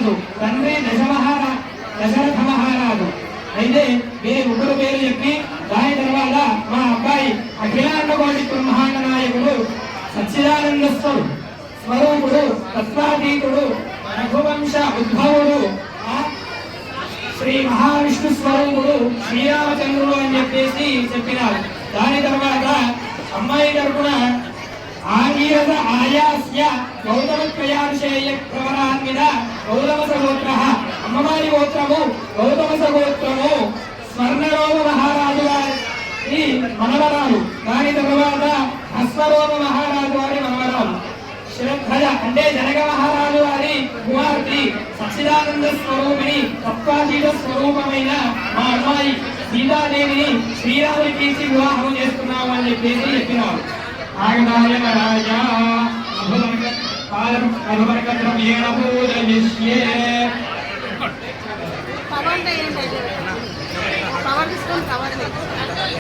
మహారాజు, తండ్రి దశరథ మహారాజు. అయితే వీరి ముగ్గురు పేరు చెప్పి దాని తర్వాత మా అబ్బాయి అఖిలాండ కోటి బ్రహ్మాండ నాయకుడు సచ్చిదానంద స్వరూపుడు తత్వాతీతుడు రఘువంశ ఉద్భవుడు శ్రీ మహావిష్ణు స్వరూపుడు శ్రీరామచంద్రుడు అని చెప్పేసి చెప్పినారు. దాని తర్వాత అమ్మాయి తరపున ఆగీరస ఆయాస్య గౌతమ త్రయాశేయ ప్రవరాన్విత గౌతమ సగోత్ర, అమ్మవారి గోత్రము గౌతమ సగోత్రము, స్వర్ణరోమ మహారాజు వారి మనవరాలు. దాని తర్వాత అశ్వరోమ మహారాజు వారి మనవరాలు. శ్రద్ధ అంటే జనక మహారాజు వారి కుమార్తె సచ్చిదానంద స్వరూపిణి తత్వాతీత స్వరూపమైన మా అమ్మాయి సీతాదేవిని శ్రీరాముడికి వివాహం చేస్తున్నాము అని చెప్పేసి చెప్పినారు. ఆగదాయ రాజా అభువర్గద్రవ్యేణ పూజయిష్యే. పవన్